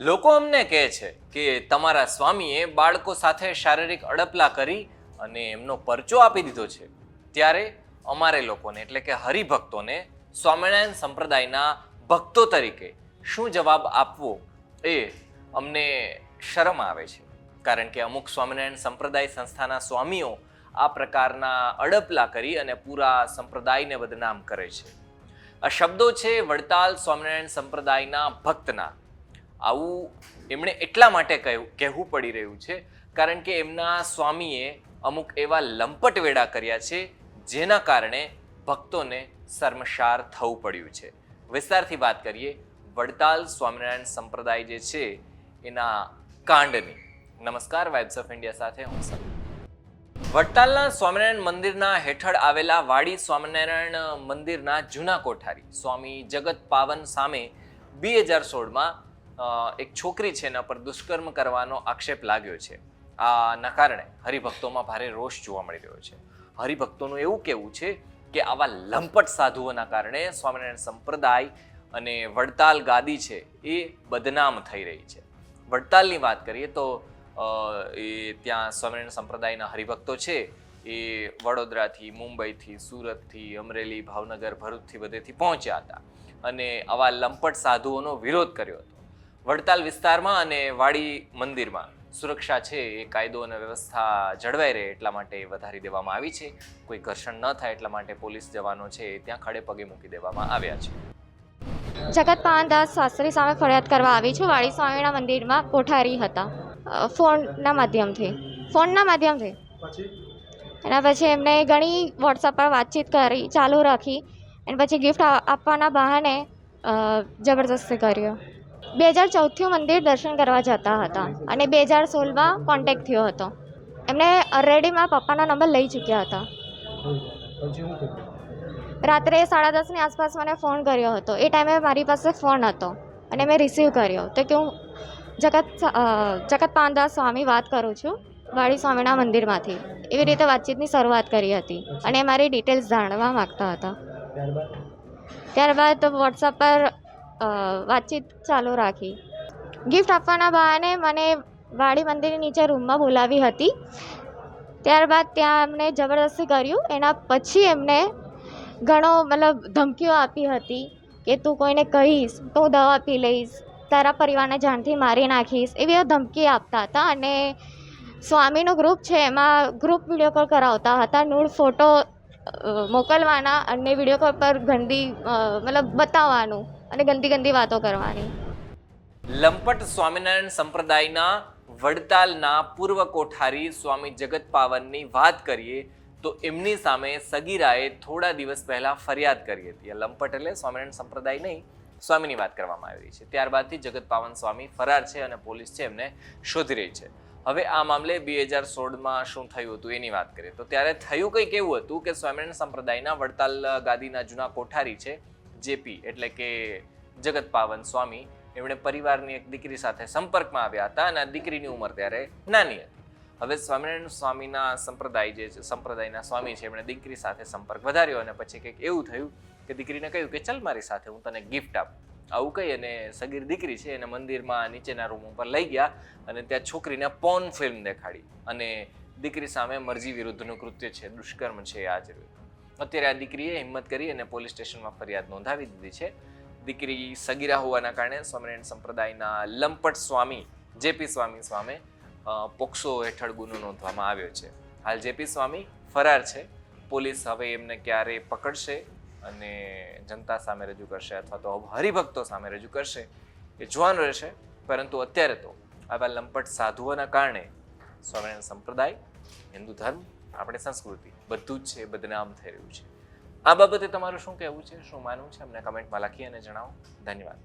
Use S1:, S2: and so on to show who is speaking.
S1: લોકો અમને કહે છે કે તમારા સ્વામીએ બાળકો સાથે શારીરિક અડપલા કરી અને એમનો પરચો આપી દીધો છે, ત્યારે અમારે લોકોને એટલે કે હરિભક્તોને સ્વામિનારાયણ સંપ્રદાયના ભક્તો તરીકે શું જવાબ આપવો એ અમને શરમ આવે છે. કારણ કે અમુક સ્વામિનારાયણ સંપ્રદાય સંસ્થાના સ્વામીઓ આ પ્રકારના અડપલા કરી અને પૂરા સંપ્રદાયને બદનામ કરે છે. આ શબ્દો છે વડતાલ સ્વામિનારાયણ સંપ્રદાયના ભક્તના. આવું એમણે એટલા માટે કહેવું પડી રહ્યું છે કારણ કે એમના સ્વામીએ અમુક એવા લંપટ વેડા કર્યા છે જેના કારણે ભક્તોને શર્મસાર થવું પડ્યું છે. વિસ્તારથી વાત કરીએ વડતાલ સ્વામિનારાયણ સંપ્રદાય જે છે એના કાંડની. નમસ્કાર, વાઇબ્સ ઓફ ઇન્ડિયા સાથે હું સર. વડતાલના સ્વામિનારાયણ મંદિરના હેઠળ આવેલા વાડી સ્વામિનારાયણ મંદિરના જૂના કોઠારી સ્વામી જગત પાવન સામે 2016માં એક છોકરી છે એના પર દુષ્કર્મ કરવાનો આક્ષેપ લાગ્યો છે. આના કારણે હરિભક્તોમાં ભારે રોષ જોવા મળી રહ્યો છે. હરિભક્તોનું એવું કહેવું છે કે આવા લંપટ સાધુઓના કારણે સ્વામિનારાયણ સંપ્રદાય અને વડતાલ ગાદી છે એ બદનામ થઈ રહી છે. વડતાલની વાત કરીએ તો એ ત્યાં સ્વામિનારાયણ સંપ્રદાયના હરિભક્તો છે એ વડોદરાથી, મુંબઈથી, સુરતથી, અમરેલી, ભાવનગર, ભરૂચથી બધેથી પહોંચ્યા હતા અને આવા લંપટ સાધુઓનો વિરોધ કર્યો હતો. વડતાલ વિસ્તારમાં અને વાડી મંદિરમાં સુરક્ષા છે એ કાયદો અને વ્યવસ્થા જળવાઈ રહે એટલા માટે વધારી દેવામાં આવી છે. કોઈ ઘર્ષણ ન થાય એટલા માટે પોલીસ જવાનો છે એ ત્યાં ખડે પગે મૂકી દેવામાં આવ્યા છે.
S2: જગત પાવનદાસ શાસ્ત્રી સામે ફરિયાદ કરવા આવી છું. વાડી સ્વામીના મંદિરમાં કોઠારી હતા. ફોનના માધ્યમથી એના પછી એમને ઘણી વોટ્સઅપ પર વાતચીત કરી, ચાલુ રાખી અને પછી ગિફ્ટ આપવાના બહાને જબરદસ્તી કર્યો. 2014થી મંદિર દર્શન કરવા જતા હતા અને 2016માં કોન્ટેક્ટ થયો હતો. એમને ઓલરેડી મારા પપ્પાનો નંબર લઈ ચૂક્યા હતા. રાત્રે 10:30ની આસપાસ મને ફોન કર્યો હતો. એ ટાઈમે મારી પાસે ફોન હતો અને મેં રિસીવ કર્યો તો કે હું જગત પાવનદાસ સ્વામી વાત કરું છું વાડી સ્વામીના મંદિરમાંથી. એવી રીતે વાતચીતની શરૂઆત કરી હતી અને મારી ડિટેલ્સ જાણવા માગતા હતા. ત્યારબાદ વોટ્સઅપ પર વાતચીત ચાલુ રાખી. ગિફ્ટ આપવાના બહાને મને વાડી મંદિરની નીચે રૂમમાં બોલાવી હતી. ત્યારબાદ ત્યાં એમને જબરદસ્તી કર્યું. એના પછી એમને ઘણો ધમકીઓ આપી હતી કે તું કોઈને કહીશ તો હું દવા પી લઈશ, તારા પરિવારને જાનથી મારી નાખીશ, એવી ધમકી આપતા હતા. અને સ્વામીનું ગ્રુપ છે એમાં ગ્રુપ વિડીયો કોલ કરાવતા હતા, નૂડ ફોટો મોકલવાના અને વિડીયો કોલ પર ગંદી બતાવવાનું અને ગંદી વાતો કરવાની.
S1: લંપટ સ્વામિનારાયણ સંપ્રદાયના વડતાલના પૂર્વ કોઠારી સ્વામી જગત પાવનની વાત કરીએ તો એમની સામે સગીરાએ થોડા દિવસ પહેલા ફરિયાદ કરી હતી. લંપટ એટલે સ્વામિનારાયણ સંપ્રદાય નહીં, સ્વામીની વાત કરવામાં આવી છે. ત્યારબાદથી જગત પાવન સ્વામી ફરાર છે અને પોલીસ છે એમને શોધી રહી છે. હવે આ મામલે 2016માં શું થયું હતું એની વાત કરીએ તો ત્યારે થયું કંઈક એવું હતું કે સ્વામિનારાયણ સંપ્રદાયના વડતાલ ગાદીના જૂના કોઠારી છે જેપી એટલે કે જગત પાવન સ્વામી, એમણે પરિવારની એક દીકરી સાથે સંપર્કમાં આવ્યા હતા અને આ દીકરીની ઉંમર ત્યારે નાની હતી. હવે સ્વામિનારાયણ સ્વામીના સંપ્રદાયના સ્વામી છે એમણે દીકરી સાથે સંપર્ક વધાર્યો અને પછી કંઈક એવું થયું કે દીકરીને કહ્યું કે ચલ મારી સાથે, હું તને ગિફ્ટ આપું. આવું કહી અને સગીર દીકરી છે એને મંદિરમાં નીચેના રૂમ ઉપર લઈ ગયા અને ત્યાં છોકરીને પોર્ન ફિલ્મ દેખાડી અને દીકરી સામે મરજી વિરુદ્ધનું કૃત્ય છે, દુષ્કર્મ છે આચર્યું. અત્યારે આ દીકરીએ હિંમત કરી અને પોલીસ સ્ટેશનમાં ફરિયાદ નોંધાવી દીધી છે. દીકરી સગીરા હોવાના કારણે સ્વામિનારાયણ સંપ્રદાયના લંપટ સ્વામી જેપી સ્વામી સામે પોક્સો હેઠળ ગુનો નોંધવામાં આવ્યો છે. હાલ જેપી સ્વામી ફરાર છે. પોલીસ હવે એમને ક્યારે પકડશે અને જનતા સામે રજૂ કરશે અથવા તો હરિભક્તો સામે રજૂ કરશે એ જોવાનું રહેશે. પરંતુ અત્યારે તો આવા લંપટ સાધુઓના કારણે સ્વામિનારાયણ સંપ્રદાય, હિન્દુ ધર્મ, આપણી સંસ્કૃતિ બધું જ છે બદનામ થઈ રહ્યું છે. આ બાબતે તમારું શું કહેવું છે, શું માનવું છે, અમને કમેન્ટમાં લખી અને જણાવો. ધન્યવાદ.